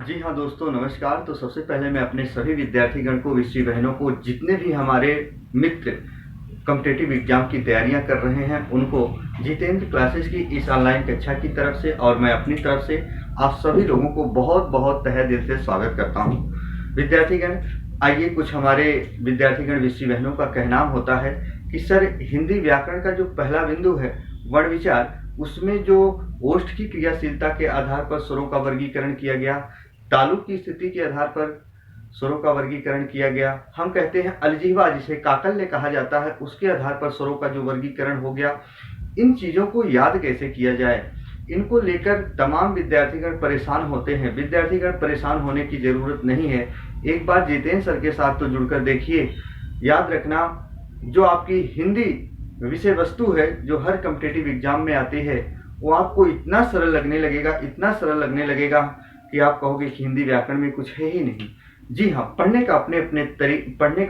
जी हाँ दोस्तों, नमस्कार। तो सबसे पहले मैं अपने सभी विद्यार्थीगण को, विषय बहनों को, जितने भी हमारे मित्र कॉम्पिटिटिव एग्जाम की तैयारियां कर रहे हैं, उनको जितेंद्र क्लासेस की इस ऑनलाइन कक्षा की तरफ से और मैं अपनी तरफ से आप सभी लोगों को बहुत बहुत तहे दिल से स्वागत करता हूं। विद्यार्थीगण, आइए, कुछ हमारे विद्यार्थीगण विषय बहनों का कहना होता है कि सर, हिंदी व्याकरण का जो पहला बिंदु है वर्ण विचार, उसमें जो ओष्ठ की क्रियाशीलता के आधार पर स्वरों का वर्गीकरण किया गया, तालु की स्थिति के आधार पर स्वरों का वर्गीकरण किया गया, हम कहते हैं अलजिह्वा जिसे काकल्य कहा जाता है, उसके आधार पर स्वरों का जो वर्गीकरण हो गया। इन चीजों को याद कैसे किया जाए, इनको लेकर तमाम विद्यार्थीगण परेशान होते हैं। विद्यार्थीगण परेशान होने की जरूरत नहीं है। एक बार जितेंद्र सर के साथ तो जुड़कर देखिए। याद रखना, जो आपकी हिंदी विषय वस्तु है, जो हर कॉम्पिटिटिव एग्जाम में आती है, वो आपको इतना सरल लगने लगेगा, इतना सरल लगने लगेगा कि आप कहोगे कि हिंदी व्याकरण में कुछ है ही नहीं। जी हाँ, पढ़ने का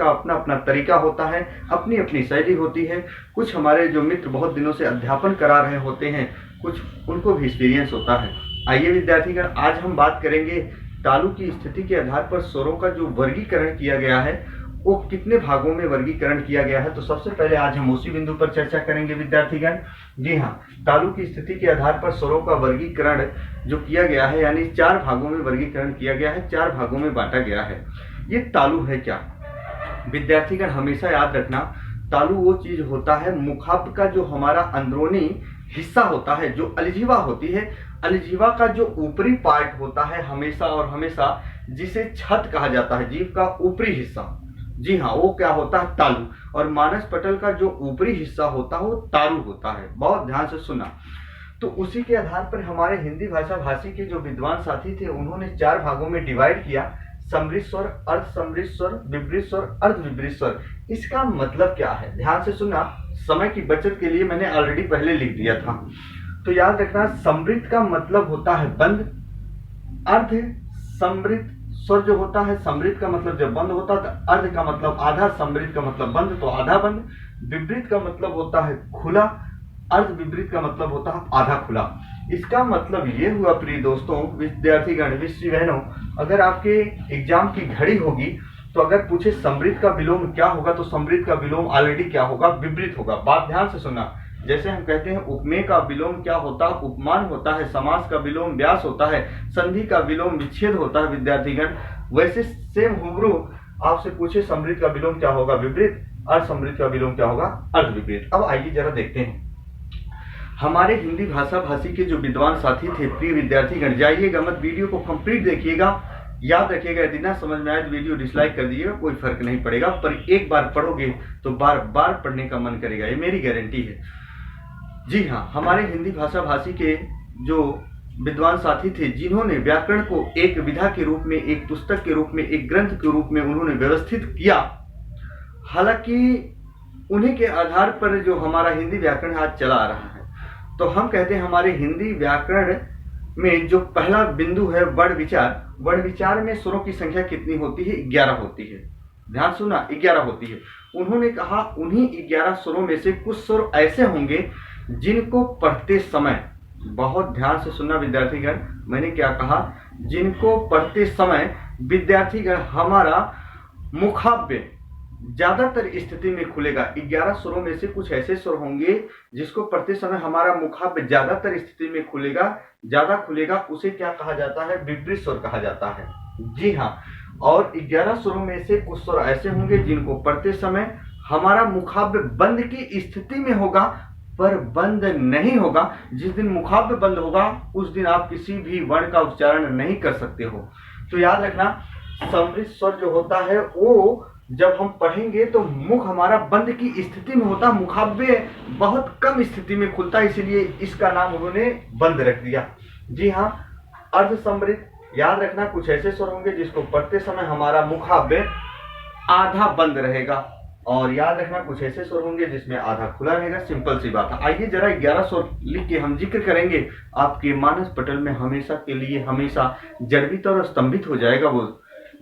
अपना अपना तरीका होता है, अपनी अपनी शैली होती है। कुछ हमारे जो मित्र बहुत दिनों से अध्यापन करा रहे होते हैं, कुछ उनको भी एक्सपीरियंस होता है। आइए विद्यार्थीगण, आज हम बात करेंगे तालु की स्थिति के आधार पर स्वरों का जो वर्गीकरण किया गया है, वो कितने भागों में वर्गीकरण किया गया है। तो सबसे पहले आज हम उसी बिंदु पर चर्चा करेंगे विद्यार्थीगण। जी हाँ, तालु की स्थिति के आधार पर स्वरों का वर्गीकरण जो किया गया है, यानी 4 भागों में वर्गीकरण किया गया है, 4 भागों में बांटा गया है। ये तालु है क्या? विद्यार्थीगण हमेशा याद रखना, तालु वो चीज होता है, मुखाब्ब का जो हमारा अंदरूनी हिस्सा होता है, जो अलजिह्वा होती है, अलजिह्वा का जो ऊपरी पार्ट होता है, हमेशा और हमेशा जिसे छत कहा जाता है, जीभ का ऊपरी हिस्सा। जी हाँ, वो क्या होता है? तालु। और मानस पटल का जो ऊपरी हिस्सा होता है वो तालु होता है। बहुत ध्यान से सुना। तो उसी के आधार पर हमारे हिंदी भाषा भाषी के जो विद्वान साथी थे, उन्होंने 4 भागों में डिवाइड किया: समृद्ध स्वर, अर्ध समृद्ध स्वर, विपरीत स्वर, अर्ध विपरीत स्वर। इसका मतलब क्या है? ध्यान से सुना। समय की बचत के लिए मैंने ऑलरेडी पहले लिख दिया था, तो याद रखना। समृद्ध का मतलब होता है बंद। अर्ध समृद्ध स्वर जो होता है, समृद्ध का मतलब जब बंद होता है तो अर्ध का मतलब आधा, समृद्ध का मतलब बंद तो आधा बंद। विपरीत का मतलब होता है खुला, अर्ध विपरीत का मतलब होता है आधा खुला। इसका मतलब ये हुआ, प्रिय दोस्तों, विद्यार्थीगण, विषय बहनों, अगर आपके एग्जाम की घड़ी होगी तो अगर पूछे समृद्ध का विलोम क्या होगा, तो समृद्ध का विलोम ऑलरेडी क्या होगा? विपरीत होगा। बात ध्यान से सुनना। जैसे हम कहते हैं उपमेय का विलोम क्या होता है? उपमान होता है। समास का विलोम व्यास होता है। संधि का विलोम विच्छेद होता है। विद्यार्थीगण, वैसे सेम हुबरू आपसे पूछे समृद्ध का विलोम क्या होगा? विपरीत। अर्ध समृद्ध का विलोम क्या होगा? अर्ध विपरीत। अब आइए जरा देखते हैं हमारे हिंदी भाषा भाषी के जो विद्वान साथी थे। प्रिय विद्यार्थीगण, जाइएगा मत, वीडियो को कंप्लीट देखिएगा। याद रखिएगा, यदि ना समझ में आए तो वीडियो डिसलाइक कर दीजिएगा, कोई फर्क नहीं पड़ेगा, पर एक बार पढ़ोगे तो बार बार पढ़ने का मन करेगा, ये मेरी गारंटी है। जी हाँ, हमारे हिंदी भाषा भाषी के जो विद्वान साथी थे, जिन्होंने व्याकरण को एक विधा के रूप में, एक पुस्तक के रूप में, एक ग्रंथ के रूप में उन्होंने व्यवस्थित किया। हालांकि उन्हीं के आधार पर जो हमारा हिंदी व्याकरण आज चला आ रहा है। तो हम कहते हैं हमारे हिंदी व्याकरण में जो पहला बिंदु है वर्ण विचार। वर्ण विचार में स्वरों की संख्या कितनी होती है? 11 होती है। ध्यान सुना, 11 होती है। उन्होंने कहा उन्हीं 11 स्वरों में से कुछ स्वर ऐसे होंगे जिनको पढ़ते समय, बहुत ध्यान से सुनना विद्यार्थीगण, मैंने क्या कहा? जिनको पढ़ते समय विद्यार्थीगण हमारा मुखाब्बे ज्यादातर स्थिति में खुलेगा। 11 स्वरों में से कुछ ऐसे स्वर होंगे जिसको पढ़ते समय हमारा मुखाब्बे ज्यादातर स्थिति में खुलेगा, ज्यादा खुलेगा। उसे क्या कहा जाता है? विपरीत स्वर कहा जाता है। जी हाँ, और 11 स्वरों में से कुछ स्वर ऐसे होंगे जिनको पढ़ते समय हमारा मुखाब्बे बंद की स्थिति में होगा, पर बंद नहीं होगा। जिस दिन मुखाब्बे बंद होगा उस दिन आप किसी भी वर्ण का उच्चारण नहीं कर सकते हो। तो याद रखना, समृद्ध स्वर जो होता है वो जब हम पढ़ेंगे तो मुख हमारा बंद की स्थिति में होता, मुखाब्बे बहुत कम स्थिति में खुलता, इसलिए इसका नाम उन्होंने बंद रख दिया। जी हाँ, अर्ध समृद्ध, याद रखना, कुछ ऐसे स्वर होंगे जिसको पढ़ते समय हमारा मुखाब्बे आधा बंद रहेगा, और याद रखना कुछ ऐसे स्वर होंगे जिसमें आधा खुला रहेगा। सिंपल सी बात है। आइए जरा 11 स्वर लिख के हम जिक्र करेंगे, आपके मानस पटल में हमेशा के लिए हमेशा जड़वित और स्तंभित हो जाएगा वो।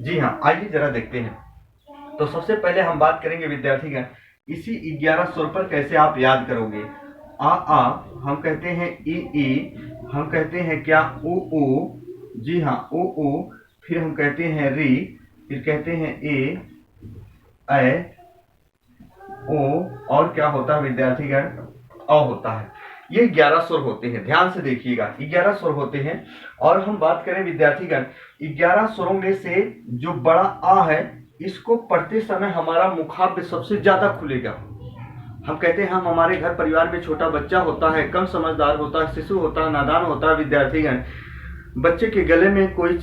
जी हाँ, आइए जरा देखते हैं। तो सबसे पहले हम बात करेंगे विद्यार्थीगण, इसी 11 स्वर पर कैसे आप याद करोगे। आ हम कहते हैं ई, हम कहते हैं क्या? उ, जी हाँ, ओ ओ, फिर हम कहते हैं री, फिर कहते हैं ए, ओ, और क्या होता है विद्यार्थीगण, अ होता है। ये 11 स्वर होते हैं, ध्यान से देखिएगा, 11 स्वर होते हैं। और हम बात करें विद्यार्थीगण, 11 स्वरों में से जो बड़ा आ है, इसको पढ़ते समय हमारा मुखाव्य सबसे ज्यादा खुलेगा। हम कहते हैं, हम हमारे घर परिवार में छोटा बच्चा होता है, कम समझदार होता है, शिशु होता है, नादान होता है विद्यार्थीगण, बच्चे के गले में कोई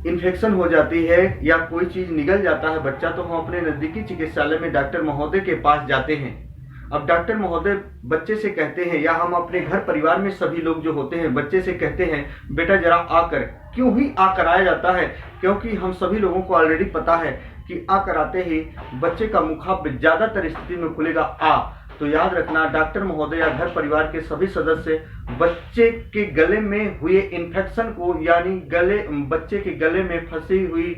इन्फेक्शन हो जाती है या कोई चीज निगल जाता है बच्चा, तो हम अपने नजदीकी चिकित्सालय में डॉक्टर महोदय के पास जाते हैं। अब डॉक्टर महोदय बच्चे से कहते हैं, या हम अपने घर परिवार में सभी लोग जो होते हैं बच्चे से कहते हैं, बेटा जरा आकर। क्यों ही आ कराया जाता है? क्योंकि हम सभी लोगों को ऑलरेडी पता है कि आ कराते ही बच्चे का मुखाव्य ज्यादातर स्थिति में खुलेगा आ। तो याद रखना, डॉक्टर महोदय या घर परिवार के सभी सदस्य बच्चे के गले में हुए इन्फेक्शन को, यानी बच्चे के गले में फंसी हुई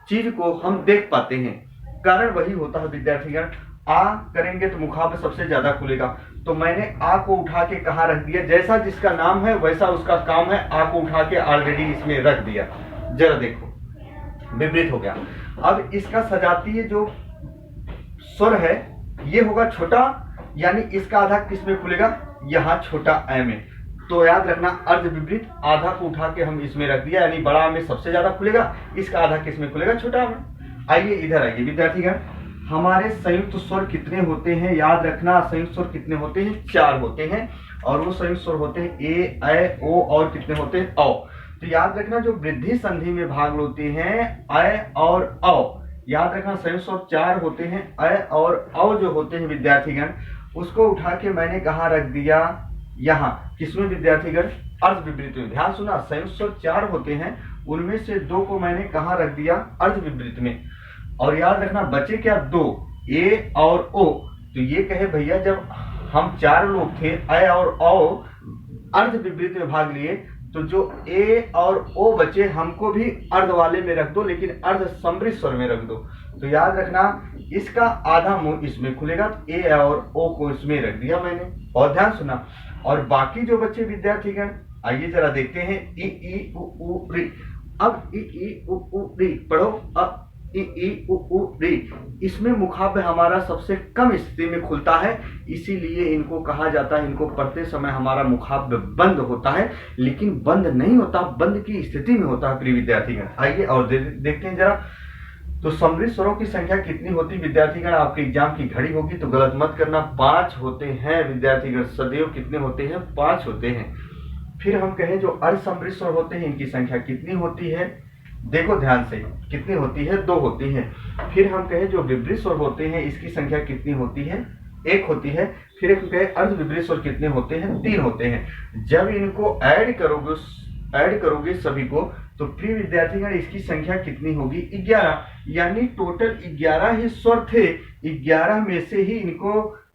चीज को हम देख पाते हैं। कारण वही होता है विद्यार्थीगण, आ करेंगे तो मुखाव्य सबसे ज्यादा खुलेगा। तो मैंने आ को उठा के कहाँ रख दिया, जैसा जिसका नाम है वैसा उसका काम है, आ को उठा के ऑलरेडी इसमें रख दिया। जरा देखो, विपरीत हो गया। अब इसका सजातीय जो स्वर है ये होगा छोटा, यानी इसका आधा किस में खुलेगा, यहाँ छोटा ए में। तो याद रखना, अर्ध विपरीत, आधा को उठा के हम इसमें रख दिया, यानी बड़ा में सबसे ज्यादा खुलेगा, इसका आधा किस में खुलेगा, छोटा में। आइए इधर आइए विद्यार्थीगण, हमारे संयुक्त स्वर कितने होते हैं? याद रखना, संयुक्त स्वर कितने होते हैं? 4 होते हैं। और वो संयुक्त स्वर होते हैं ए, ओ, और कितने होते हैं? औ। तो याद रखना, जो वृद्धि संधि में भाग होते हैं अ और औ, याद रखना संयुक्त स्वर 4 होते हैं। अ और औ जो होते हैं विद्यार्थीगण, उसको उठा के मैंने कहाँ रख दिया, यहाँ। किसमें विद्यार्थीगण? अर्ध विपरीत में। ध्यान सुना, संयुक्त स्वर 4 होते हैं, उनमें से 2 को मैंने कहाँ रख दिया, अर्ध विपरीत में। और याद रखना बचे क्या, 2, ए और ओ। तो ये कहे भैया, जब हम 4 लोग थे, अ और औ अर्ध विपरीत में भाग लिए, तो जो ए और ओ बचे हमको भी अर्ध वाले में रख दो, लेकिन अर्ध समृद्ध स्वर में रख दो। तो याद रखना, इसका आधा मुंह इसमें खुलेगा, ए और ओ को इसमें रख दिया मैंने। और ध्यान सुना, और बाकी जो बच्चे विद्यार्थीगण, आइए जरा देखते हैं, इ ई उ उ री। अब इ ई उ उ री पढ़ो, अब इ ई उ उ री, इसमें मुखाव्य हमारा सबसे कम स्थिति में खुलता है, इसीलिए इनको कहा जाता है, इनको पढ़ते समय हमारा मुखाव्य बंद होता है, लेकिन बंद नहीं होता, बंद की स्थिति में होता है प्रिय विद्यार्थीगण। आइए और देखते हैं जरा। तो समृद्ध स्वरों की संख्या कितनी होती विद्यार्थीगण? आपके एग्जाम की घड़ी होगी तो गलत मत करना, 5 होते हैं विद्यार्थीगण, सदैव कितने होते हैं? 5 होते हैं। फिर हम कहें जो असमृद्ध स्वर होते हैं, इनकी संख्या कितनी होती है? देखो ध्यान से, कितनी होती है? 2 होती है। फिर हम कहें जो विपरीत स्वर होते हैं, इसकी संख्या कितनी होती है? 1 होती है। फिर हम कहें अर्ध विपरीत स्वर कितने होते हैं? 3 होते हैं। जब इनको ऐड करोगे सभी को, तो प्रिय विद्यार्थीगण इसकी संख्या कितनी होगी? 11। यानी टोटल 11 ही स्वर थे, 11 में से ही इनको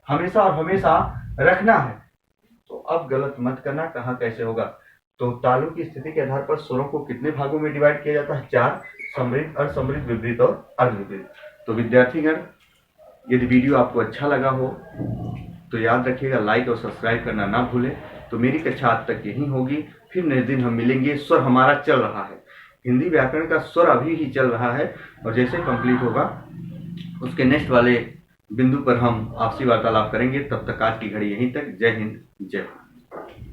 हमेशा और हमेशा रखना है। तो अब गलत मत करना, कहाँ कैसे होगा। तो तालु की स्थिति के आधार पर स्वरों को कितने भागों में डिवाइड किया जाता है? 4, समृद्ध, असमृद्ध, विपरीत और अर्ध विपरीत। तो विद्यार्थीगण, यदि वीडियो आपको अच्छा लगा हो तो याद रखिएगा, लाइक और सब्सक्राइब करना ना भूलें। तो मेरी कक्षा आज तक यही होगी, फिर नेक्स्ट दिन हम मिलेंगे। स्वर हमारा चल रहा है, हिंदी व्याकरण का स्वर अभी ही चल रहा है, और जैसे कंप्लीट होगा उसके नेक्स्ट वाले बिंदु पर हम आपसी वार्तालाप करेंगे। तब तक आज की घड़ी यहीं तक। जय हिंद, जय भारत।